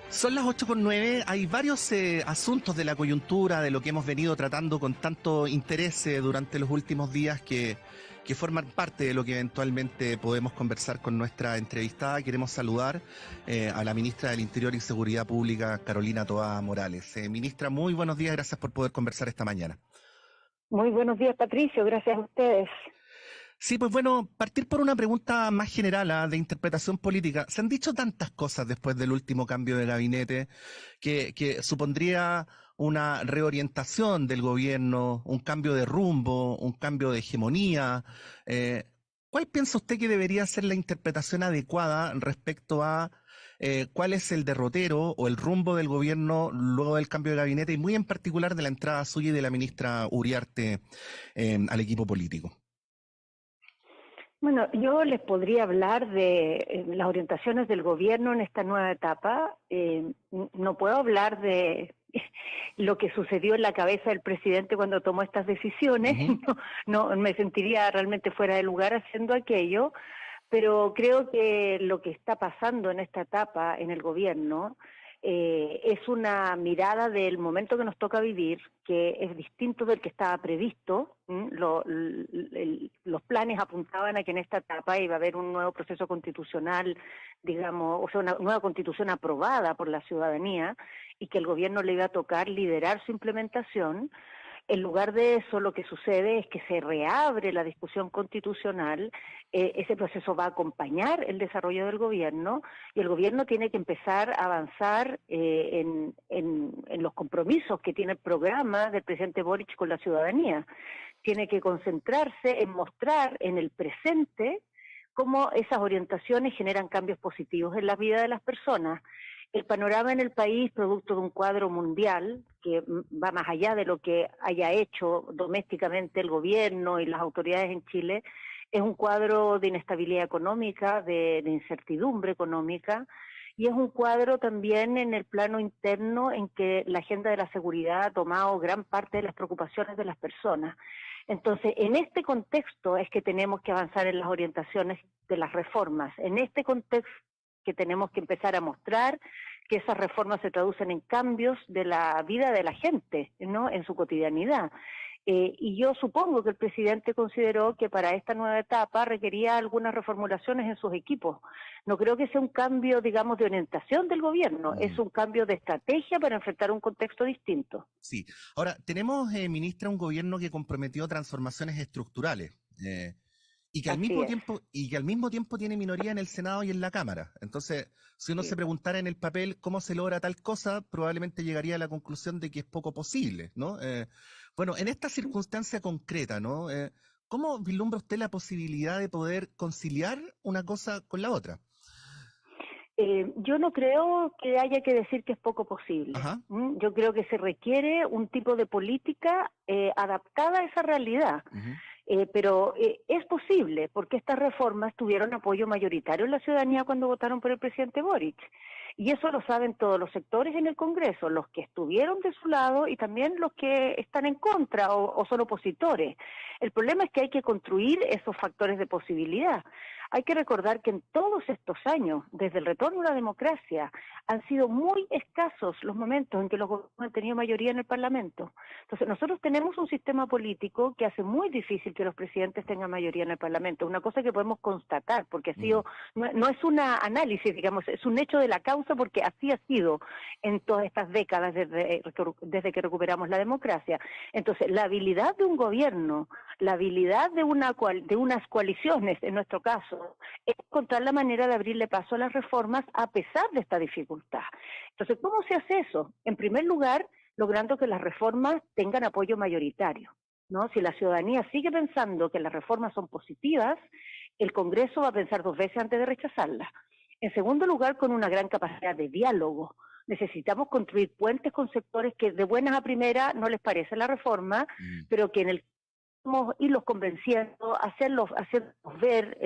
Son las 8:09, hay varios asuntos de la coyuntura, de lo que hemos venido tratando con tanto interés durante los últimos días que forman parte de lo que eventualmente podemos conversar con nuestra entrevistada. Queremos saludar a la ministra del Interior y Seguridad Pública, Carolina Toá Morales. Ministra, muy buenos días, gracias por poder conversar esta mañana. Muy buenos días, Patricio, gracias a ustedes. Sí, pues bueno, partir por una pregunta más general, de interpretación política. Se han dicho tantas cosas después del último cambio de gabinete que supondría una reorientación del gobierno, un cambio de rumbo, un cambio de hegemonía. Eh, ¿Cuál piensa usted que debería ser la interpretación adecuada respecto a cuál es el derrotero o el rumbo del gobierno luego del cambio de gabinete y muy en particular de la entrada suya y de la ministra Uriarte al equipo político? Bueno, yo les podría hablar de las orientaciones del gobierno en esta nueva etapa. No puedo hablar de lo que sucedió en la cabeza del presidente cuando tomó estas decisiones. Uh-huh. No me sentiría realmente fuera de lugar haciendo aquello, pero creo que lo que está pasando en esta etapa en el gobierno es una mirada del momento que nos toca vivir, que es distinto del que estaba previsto. Los planes apuntaban a que en esta etapa iba a haber un nuevo proceso constitucional, digamos, o sea, una nueva constitución aprobada por la ciudadanía y que el gobierno le iba a tocar liderar su implementación. En lugar de eso, lo que sucede es que se reabre la discusión constitucional, ese proceso va a acompañar el desarrollo del gobierno y el gobierno tiene que empezar a avanzar en los compromisos que tiene el programa del presidente Boric con la ciudadanía. Tiene que concentrarse en mostrar en el presente cómo esas orientaciones generan cambios positivos en la vida de las personas. El panorama en el país, producto de un cuadro mundial que va más allá de lo que haya hecho domésticamente el gobierno y las autoridades en Chile, es un cuadro de inestabilidad económica, de incertidumbre económica, y es un cuadro también en el plano interno en que la agenda de la seguridad ha tomado gran parte de las preocupaciones de las personas. Entonces, en este contexto es que tenemos que avanzar en las orientaciones de las reformas. En este contexto que tenemos que empezar a mostrar que esas reformas se traducen en cambios de la vida de la gente, ¿no?, en su cotidianidad. Y yo supongo que el presidente consideró que para esta nueva etapa requería algunas reformulaciones en sus equipos. No creo que sea un cambio, digamos, de orientación del gobierno, es un cambio de estrategia para enfrentar un contexto distinto. Sí. Ahora, tenemos, ministra, un gobierno que comprometió transformaciones estructurales. Y que Así es. al mismo tiempo tiene minoría en el Senado y en la Cámara. Entonces, si uno se preguntara en el papel cómo se logra tal cosa, probablemente llegaría a la conclusión de que es poco posible, ¿no? Bueno, en esta circunstancia concreta, ¿no? ¿Cómo vislumbra usted la posibilidad de poder conciliar una cosa con la otra? Yo no creo que haya que decir que es poco posible. Ajá. Yo creo que se requiere un tipo de política adaptada a esa realidad. Uh-huh. Pero es posible, porque estas reformas tuvieron apoyo mayoritario en la ciudadanía cuando votaron por el presidente Boric. Y eso lo saben todos los sectores en el Congreso, los que estuvieron de su lado y también los que están en contra o son opositores. El problema es que hay que construir esos factores de posibilidad. Hay que recordar que en todos estos años, desde el retorno a la democracia, han sido muy escasos los momentos en que los gobiernos han tenido mayoría en el Parlamento. Entonces, nosotros tenemos un sistema político que hace muy difícil que los presidentes tengan mayoría en el Parlamento. Una cosa que podemos constatar, porque ha sido, no es un análisis, digamos, es un hecho de la causa, porque así ha sido en todas estas décadas desde que recuperamos la democracia. Entonces, la habilidad de un gobierno, la habilidad de unas coaliciones, en nuestro caso, es encontrar la manera de abrirle paso a las reformas a pesar de esta dificultad. Entonces, ¿cómo se hace eso? En primer lugar, logrando que las reformas tengan apoyo mayoritario, ¿no? Si la ciudadanía sigue pensando que las reformas son positivas, el Congreso va a pensar dos veces antes de rechazarlas. En segundo lugar, con una gran capacidad de diálogo. Necesitamos construir puentes con sectores que de buenas a primeras no les parece la reforma, pero que en el irlos convenciendo, hacerlos ver,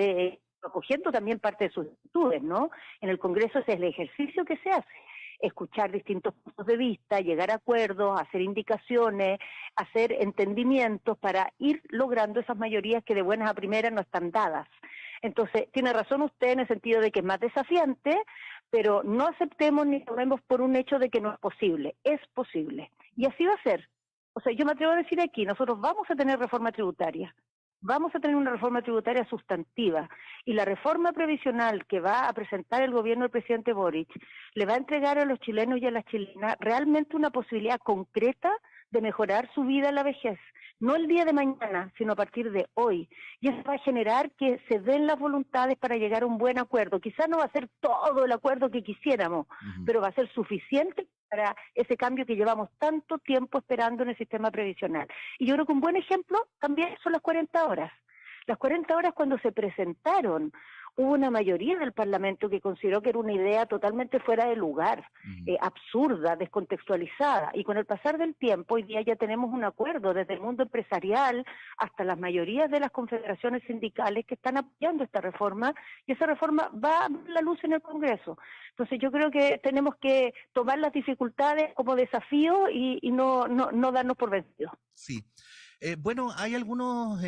acogiendo también parte de sus actitudes, ¿no? En el Congreso ese es el ejercicio que se hace, escuchar distintos puntos de vista, llegar a acuerdos, hacer indicaciones, hacer entendimientos para ir logrando esas mayorías que de buenas a primeras no están dadas. Entonces, tiene razón usted en el sentido de que es más desafiante, pero no aceptemos ni tomemos por un hecho de que no es posible. Es posible. Y así va a ser. O sea, yo me atrevo a decir aquí, nosotros vamos a tener reforma tributaria. Vamos a tener una reforma tributaria sustantiva y la reforma previsional que va a presentar el gobierno del presidente Boric le va a entregar a los chilenos y a las chilenas realmente una posibilidad concreta de mejorar su vida en la vejez, no el día de mañana, sino a partir de hoy. Y eso va a generar que se den las voluntades para llegar a un buen acuerdo. Quizás no va a ser todo el acuerdo que quisiéramos, pero va a ser suficiente para ese cambio que llevamos tanto tiempo esperando en el sistema previsional. Y yo creo que un buen ejemplo también son las 40 horas. Las 40 horas cuando se presentaron, hubo una mayoría del Parlamento que consideró que era una idea totalmente fuera de lugar, absurda, descontextualizada. Y con el pasar del tiempo, hoy día ya tenemos un acuerdo desde el mundo empresarial hasta las mayorías de las confederaciones sindicales que están apoyando esta reforma, y esa reforma va a ver la luz en el Congreso. Entonces yo creo que tenemos que tomar las dificultades como desafío y no darnos por vencidos. Sí. Bueno, hay algunas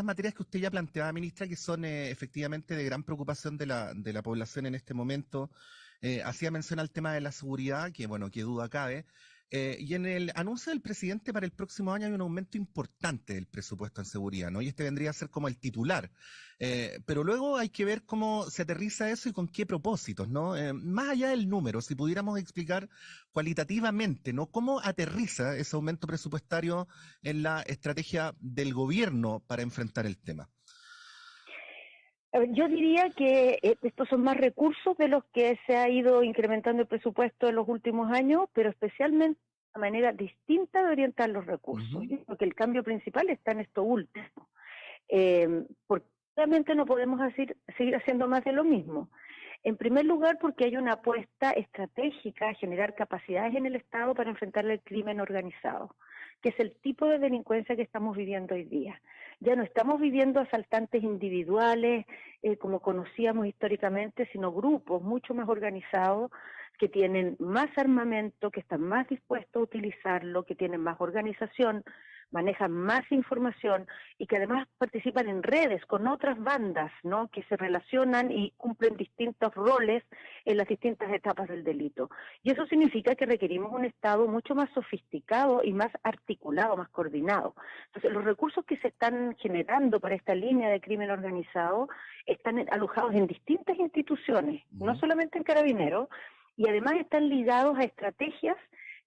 materias que usted ya planteaba, ministra, que son efectivamente de gran preocupación de la población en este momento. Hacía mención al tema de la seguridad, que bueno, que duda cabe. Y en el anuncio del presidente para el próximo año hay un aumento importante del presupuesto en seguridad, ¿no? Y este vendría a ser como el titular. Pero luego hay que ver cómo se aterriza eso y con qué propósitos, ¿no? Más allá del número, si pudiéramos explicar cualitativamente, ¿no? ¿Cómo aterriza ese aumento presupuestario en la estrategia del gobierno para enfrentar el tema? Yo diría que estos son más recursos de los que se ha ido incrementando el presupuesto en los últimos años, pero especialmente una manera distinta de orientar los recursos. Yo creo que el cambio principal está en esto último, porque realmente no podemos seguir haciendo más de lo mismo. En primer lugar, porque hay una apuesta estratégica a generar capacidades en el Estado para enfrentar el crimen organizado, que es el tipo de delincuencia que estamos viviendo hoy día. Ya no estamos viviendo asaltantes individuales, como conocíamos históricamente, sino grupos mucho más organizados, que tienen más armamento, que están más dispuestos a utilizarlo, que tienen más organización, manejan más información y que además participan en redes con otras bandas, ¿no?, que se relacionan y cumplen distintos roles en las distintas etapas del delito. Y eso significa que requerimos un Estado mucho más sofisticado y más articulado, más coordinado. Entonces, los recursos que se están generando para esta línea de crimen organizado están alojados en distintas instituciones, no solamente en Carabineros, y además están ligados a estrategias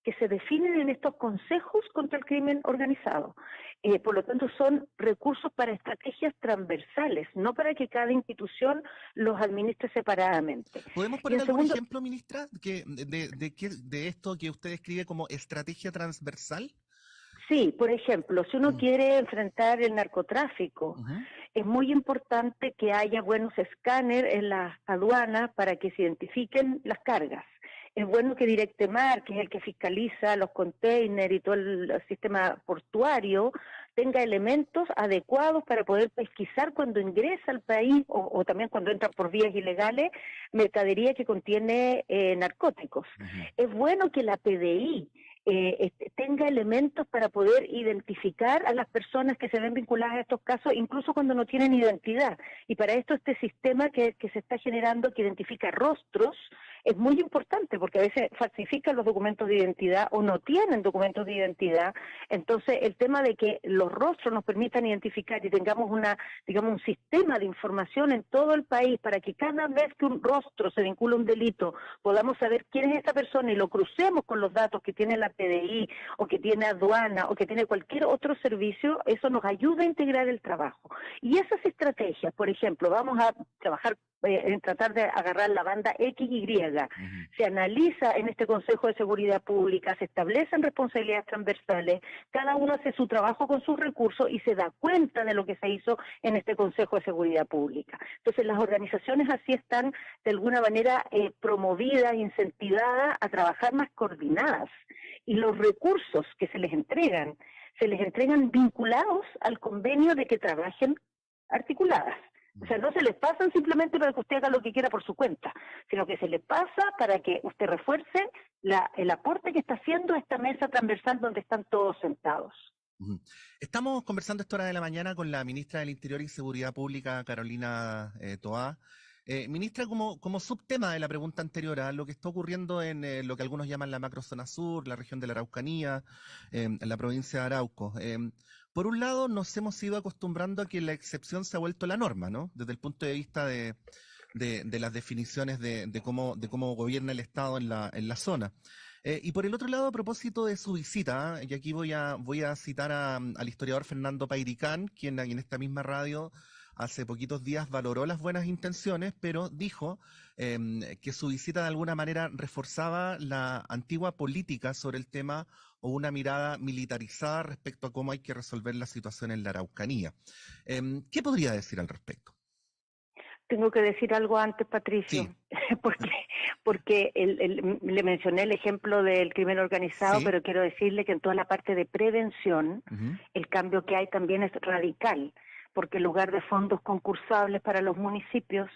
que se definen en estos consejos contra el crimen organizado. Por lo tanto, son recursos para estrategias transversales, no para que cada institución los administre separadamente. ¿Podemos poner algún ejemplo, ministra, de esto que usted describe como estrategia transversal? Sí, por ejemplo, si uno quiere enfrentar el narcotráfico, es muy importante que haya buenos escáneres en las aduanas para que se identifiquen las cargas. Es bueno que Directemar, que es el que fiscaliza los containers y todo el sistema portuario, tenga elementos adecuados para poder pesquisar cuando ingresa al país o también cuando entra por vías ilegales mercadería que contiene narcóticos. Es bueno que la PDI tenga elementos para poder identificar a las personas que se ven vinculadas a estos casos, incluso cuando no tienen identidad. Y para esto este sistema que se está generando, que identifica rostros, es muy importante, porque a veces falsifican los documentos de identidad o no tienen documentos de identidad. Entonces, el tema de que los rostros nos permitan identificar y tengamos un sistema de información en todo el país para que cada vez que un rostro se vincula a un delito, podamos saber quién es esa persona y lo crucemos con los datos que tiene la PDI o que tiene aduana o que tiene cualquier otro servicio, eso nos ayuda a integrar el trabajo. Y esas estrategias, por ejemplo, vamos a trabajar en tratar de agarrar la banda XY, se analiza en este Consejo de Seguridad Pública, se establecen responsabilidades transversales, cada uno hace su trabajo con sus recursos y se da cuenta de lo que se hizo en este Consejo de Seguridad Pública. Entonces las organizaciones así están de alguna manera promovidas, incentivadas a trabajar más coordinadas, y los recursos que se les entregan vinculados al convenio de que trabajen articuladas. O sea, no se les pasan simplemente para que usted haga lo que quiera por su cuenta, sino que se les pasa para que usted refuerce el aporte que está haciendo a esta mesa transversal donde están todos sentados. Estamos conversando a esta hora de la mañana con la ministra del Interior y Seguridad Pública, Carolina Toá. Ministra, como subtema de la pregunta anterior, a lo que está ocurriendo en lo que algunos llaman la macrozona sur, la región de la Araucanía, en la provincia de Arauco. Por un lado, nos hemos ido acostumbrando a que la excepción se ha vuelto la norma, ¿no? Desde el punto de vista de las definiciones de cómo gobierna el Estado en la zona. Y por el otro lado, a propósito de su visita, y aquí voy a citar al historiador Fernando Pairicán, quien en esta misma radio hace poquitos días valoró las buenas intenciones, pero dijo que su visita de alguna manera reforzaba la antigua política sobre el tema o una mirada militarizada respecto a cómo hay que resolver la situación en la Araucanía. ¿Qué podría decir al respecto? Tengo que decir algo antes, Patricio, Sí, porque le mencioné el ejemplo del crimen organizado, sí. pero quiero decirle que en toda la parte de prevención, Ujú, el cambio que hay también es radical, porque en lugar de fondos concursables para los municipios,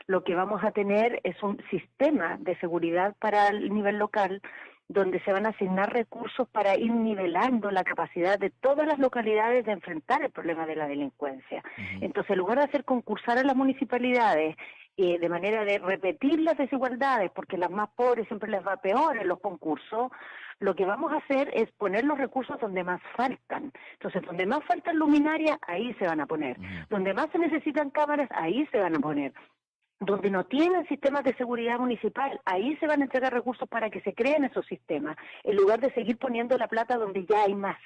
lo que vamos a tener es un sistema de seguridad para el nivel local, donde se van a asignar recursos para ir nivelando la capacidad de todas las localidades de enfrentar el problema de la delincuencia. ujú, Entonces, en lugar de hacer concursar a las municipalidades de manera de repetir las desigualdades, porque las más pobres siempre les va peor en los concursos, lo que vamos a hacer es poner los recursos donde más faltan. Entonces, donde más faltan luminarias, ahí se van a poner. ujú, Donde más se necesitan cámaras, ahí se van a poner. Donde no tienen sistemas de seguridad municipal, ahí se van a entregar recursos para que se creen esos sistemas, en lugar de seguir poniendo la plata donde ya hay más.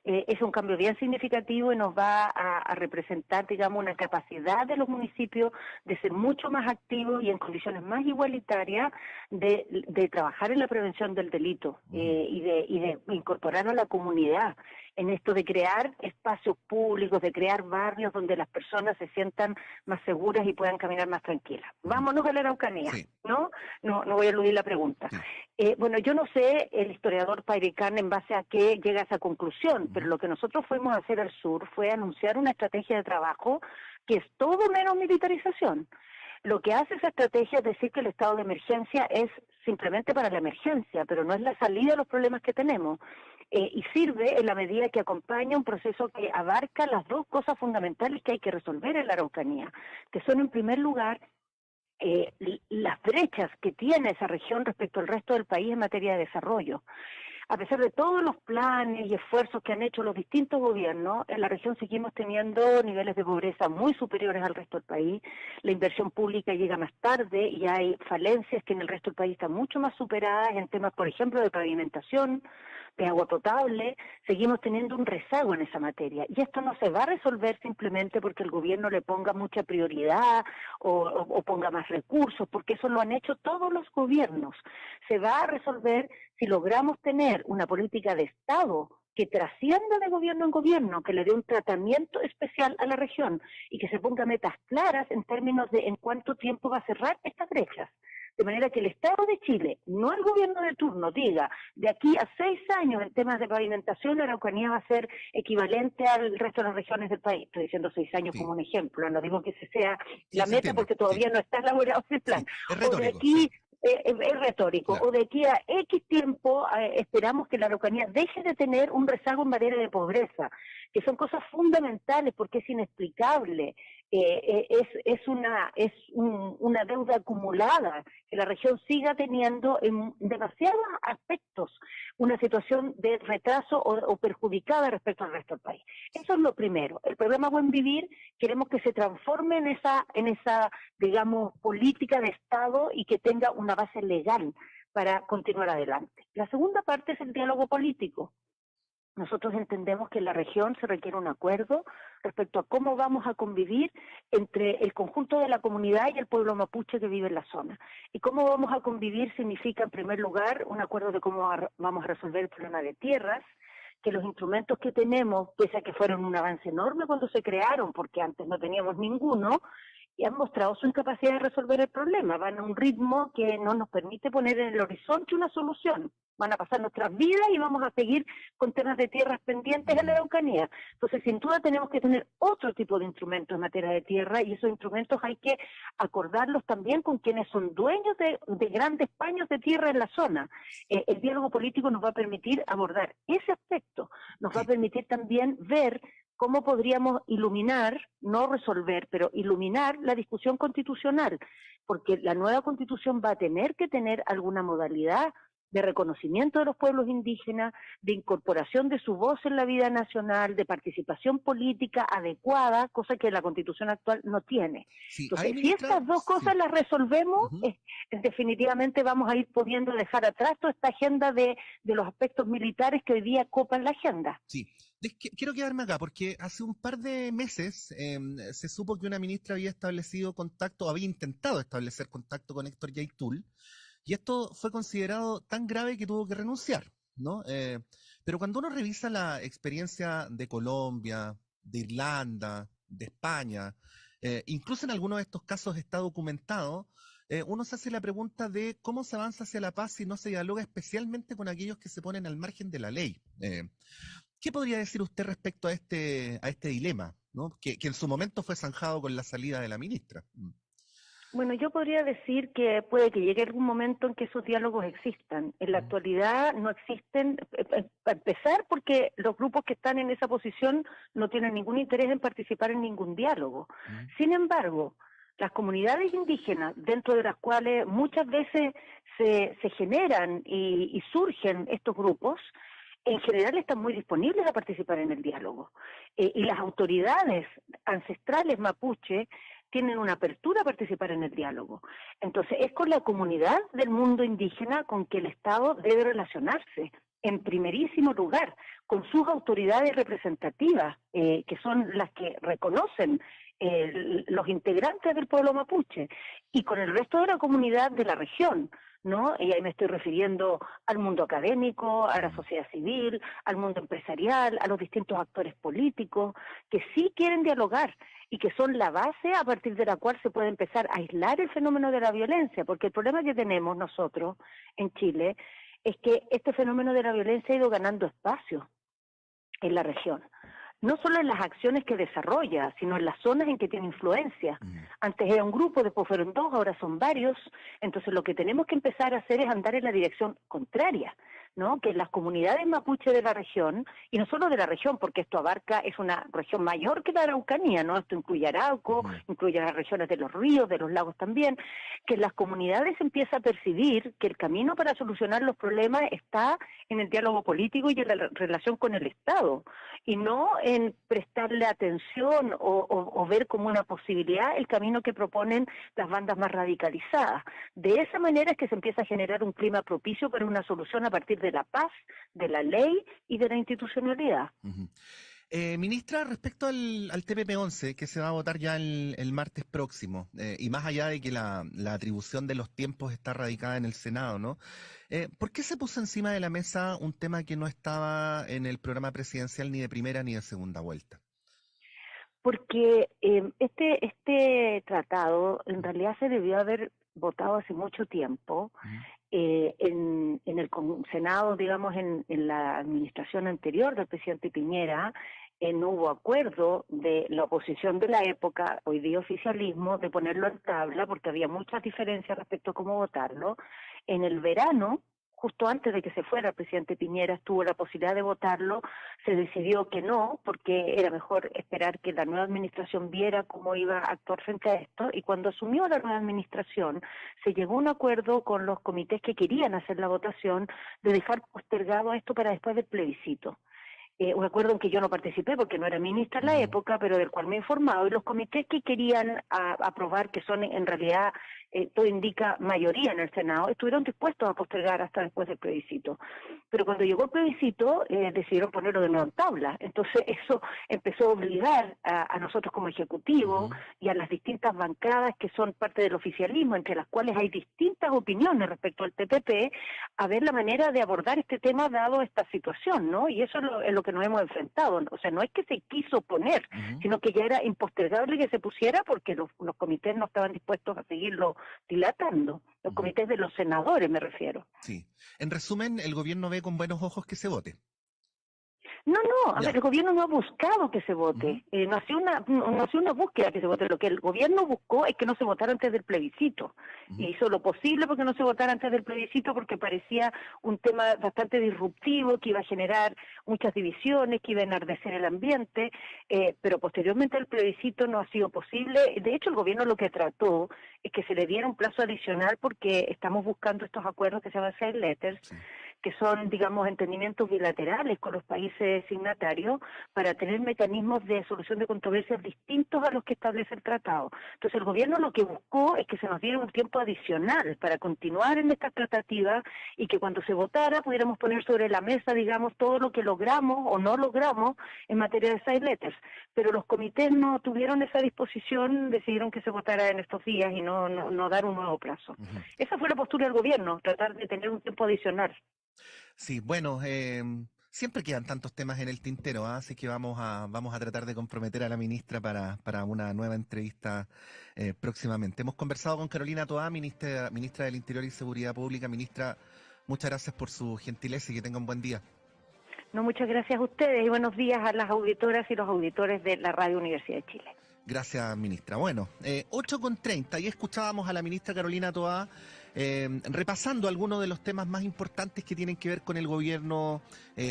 Es un cambio bien significativo y nos va a representar, digamos, una capacidad de los municipios de ser mucho más activos y en condiciones más igualitarias de trabajar en la prevención del delito ujú. y de incorporar a la comunidad en esto de crear espacios públicos, de crear barrios donde las personas se sientan más seguras y puedan caminar más tranquilas. Ujú. Vámonos a la Araucanía, Sí, ¿no? No voy a eludir la pregunta. sí. Bueno, yo no sé el historiador Pairicán en base a qué llega a esa conclusión, pero Ujú, lo que nosotros fuimos a hacer al sur fue anunciar una estrategia de trabajo que es todo menos militarización. Lo que hace esa estrategia es decir que el estado de emergencia es simplemente para la emergencia, pero no es la salida de los problemas que tenemos. Y sirve en la medida que acompaña un proceso que abarca las dos cosas fundamentales que hay que resolver en la Araucanía, que son en primer lugar las brechas que tiene esa región respecto al resto del país en materia de desarrollo. A pesar de todos los planes y esfuerzos que han hecho los distintos gobiernos, en la región seguimos teniendo niveles de pobreza muy superiores al resto del país. La inversión pública llega más tarde y hay falencias que en el resto del país están mucho más superadas en temas, por ejemplo, de pavimentación, de agua potable. Seguimos teniendo un rezago en esa materia. Y esto no se va a resolver simplemente porque el gobierno le ponga mucha prioridad o ponga más recursos, porque eso lo han hecho todos los gobiernos. Se va a resolver si logramos tener una política de Estado que trascienda de gobierno en gobierno, que le dé un tratamiento especial a la región y que se ponga metas claras en términos de en cuánto tiempo va a cerrar estas brechas. De manera que el Estado de Chile, no el gobierno de turno, diga, de aquí a 6 años en temas de pavimentación, la Araucanía va a ser equivalente al resto de las regiones del país. Estoy diciendo 6 años Sí, como un ejemplo, no digo que ese sea sí, la se meta entiende. porque Sí, todavía no está elaborado ese plan. sí. Es O de retórico, sí, aquí es retórico, claro. o de aquí a X tiempo esperamos que la Araucanía deje de tener un rezago en materia de pobreza, que son cosas fundamentales porque es inexplicable, una deuda acumulada que la región siga teniendo en demasiados aspectos una situación de retraso o perjudicada respecto al resto del país. Eso es lo primero. El programa Buen Vivir queremos que se transforme en esa digamos, política de Estado y que tenga una base legal para continuar adelante. La segunda parte es el diálogo político. Nosotros entendemos que en la región se requiere un acuerdo respecto a cómo vamos a convivir entre el conjunto de la comunidad y el pueblo mapuche que vive en la zona. Y cómo vamos a convivir significa, en primer lugar, un acuerdo de cómo vamos a resolver el problema de tierras, que los instrumentos que tenemos, pese a que fueron un avance enorme cuando se crearon, porque antes no teníamos ninguno, y han mostrado su incapacidad de resolver el problema. Van a un ritmo que no nos permite poner en el horizonte una solución. Van a pasar nuestras vidas y vamos a seguir con temas de tierras pendientes en la Ujú, Araucanía. Entonces, sin duda tenemos que tener otro tipo de instrumentos en materia de tierra y esos instrumentos hay que acordarlos también con quienes son dueños de grandes paños de tierra en la zona. El diálogo político nos va a permitir abordar ese aspecto, nos va a sí. permitir también ver cómo podríamos iluminar, no resolver, pero iluminar la discusión constitucional, porque la nueva constitución va a tener que tener alguna modalidad de reconocimiento de los pueblos indígenas, de incorporación de su voz en la vida nacional, de participación política adecuada, cosa que la constitución actual no tiene. Sí, ahí, Entonces, si ministra, estas dos cosas sí. las resolvemos, definitivamente vamos a ir pudiendo dejar atrás toda esta agenda de los aspectos militares que hoy día copan la agenda. Sí, quiero quedarme acá porque hace un par de meses se supo que una ministra había establecido contacto, había intentado establecer contacto con Héctor Yaitul, y esto fue considerado tan grave que tuvo que renunciar, ¿no? Pero cuando uno revisa la experiencia de Colombia, de Irlanda, de España, incluso en algunos de estos casos está documentado, uno se hace la pregunta de cómo se avanza hacia la paz si no se dialoga especialmente con aquellos que se ponen al margen de la ley. ¿Qué podría decir usted respecto a este dilema, ¿no? Que en su momento fue zanjado con la salida de la ministra? Bueno, yo podría decir que puede que llegue algún momento en que esos diálogos existan. En la actualidad no existen, para empezar, porque los grupos que están en esa posición no tienen ningún interés en participar en ningún diálogo. Sin embargo, las comunidades indígenas, dentro de las cuales muchas veces se generan y surgen estos grupos, en general están muy disponibles a participar en el diálogo. Y las autoridades ancestrales mapuche tienen una apertura a participar en el diálogo. Entonces, es con la comunidad del mundo indígena con que el Estado debe relacionarse, en primerísimo lugar, con sus autoridades representativas, que son las que reconocen los integrantes del pueblo mapuche, y con el resto de la comunidad de la región, ¿no? Y ahí me estoy refiriendo al mundo académico, a la sociedad civil, al mundo empresarial, a los distintos actores políticos, que sí quieren dialogar y que son la base a partir de la cual se puede empezar a aislar el fenómeno de la violencia, porque el problema que tenemos nosotros en Chile es que este fenómeno de la violencia ha ido ganando espacio en la región. No solo en las acciones que desarrolla, sino en las zonas en que tiene influencia. Antes era un grupo, después fueron dos, ahora son varios. Entonces lo que tenemos que empezar a hacer es andar en la dirección contraria, ¿no? Que las comunidades mapuche de la región, y no solo de la región, porque esto abarca, es una región mayor que la Araucanía, ¿no? Esto incluye Arauco, incluye las regiones de los ríos, de los lagos también, que las comunidades empiezan a percibir que el camino para solucionar los problemas está en el diálogo político y en la relación con el Estado, y no en prestarle atención o ver como una posibilidad el camino que proponen las bandas más radicalizadas. De esa manera es que se empieza a generar un clima propicio para una solución a partir de la paz, de la ley y de la institucionalidad. Ministra, respecto al TPP-11, que se va a votar ya el martes próximo, y más allá de que la atribución de los tiempos está radicada en el Senado, ¿no? ¿Por qué se puso encima de la mesa un tema que no estaba en el programa presidencial ni de primera ni de segunda vuelta? Porque este tratado en realidad se debió haber votado hace mucho tiempo. En el Senado, digamos, en la administración anterior del presidente Piñera, no hubo acuerdo de la oposición de la época, hoy día oficialismo, de ponerlo en tabla, porque había muchas diferencias respecto a cómo votarlo. En el verano, justo antes de que se fuera el presidente Piñera, estuvo la posibilidad de votarlo, se decidió que no, porque era mejor esperar que la nueva administración viera cómo iba a actuar frente a esto, y cuando asumió la nueva administración, se llegó a un acuerdo con los comités que querían hacer la votación de dejar postergado esto para después del plebiscito. Un acuerdo en que yo no participé porque no era ministra en la época, pero del cual me he informado, y los comités que querían aprobar, que son en realidad, todo indica mayoría en el Senado, estuvieron dispuestos a postergar hasta después del plebiscito. Pero cuando llegó el plebiscito, decidieron ponerlo de nuevo en tabla. Entonces eso empezó a obligar a nosotros como Ejecutivo y a las distintas bancadas que son parte del oficialismo, entre las cuales hay distintas opiniones respecto al TPP, a ver la manera de abordar este tema dado esta situación, ¿no? Y eso es lo que nos hemos enfrentado. O sea, no es que se quiso poner, sino que ya era impostergable que se pusiera porque los comités no estaban dispuestos a seguirlo dilatando. Los comités de los senadores, me refiero. Sí. En resumen, el gobierno ve con buenos ojos que se vote. No, a Ya. ver, el gobierno no ha buscado que se vote, no ha sido no ha sido una búsqueda que se vote, lo que el gobierno buscó es que no se votara antes del plebiscito, y Ujú. hizo lo posible porque no se votara antes del plebiscito porque parecía un tema bastante disruptivo, que iba a generar muchas divisiones, que iba a enardecer el ambiente, pero posteriormente el plebiscito no ha sido posible. De hecho, el gobierno lo que trató es que se le diera un plazo adicional porque estamos buscando estos acuerdos que se llaman side letters, Sí. que son, digamos, entendimientos bilaterales con los países signatarios para tener mecanismos de solución de controversias distintos a los que establece el tratado. Entonces, el gobierno lo que buscó es que se nos diera un tiempo adicional para continuar en estas tratativas y que cuando se votara pudiéramos poner sobre la mesa, digamos, todo lo que logramos o no logramos en materia de side letters. Pero los comités no tuvieron esa disposición, decidieron que se votara en estos días y no dar un nuevo plazo. Ujú. Esa fue la postura del gobierno, tratar de tener un tiempo adicional. Sí, bueno, siempre quedan tantos temas en el tintero, ¿ah? Así que vamos a tratar de comprometer a la ministra para una nueva entrevista próximamente. Hemos conversado con Carolina Toá, ministra del Interior y Seguridad Pública. Ministra, muchas gracias por su gentileza y que tenga un buen día. No, muchas gracias a ustedes y buenos días a las auditoras y los auditores de la Radio Universidad de Chile. Gracias, ministra. Bueno, 8:30, y escuchábamos a la ministra Carolina Toá repasando algunos de los temas más importantes que tienen que ver con el gobierno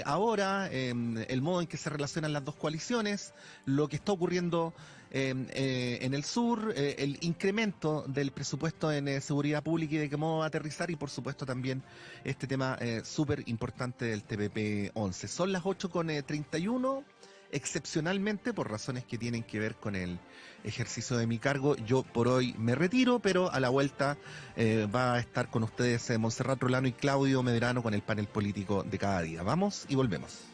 ahora, el modo en que se relacionan las dos coaliciones, lo que está ocurriendo en el sur, el incremento del presupuesto en seguridad pública y de qué modo va a aterrizar, y por supuesto también este tema súper importante del TPP-11. Son las 8:31. Excepcionalmente, por razones que tienen que ver con el ejercicio de mi cargo, yo por hoy me retiro, pero a la vuelta va a estar con ustedes Montserrat Rolano y Claudio Medrano con el panel político de cada día. Vamos y volvemos.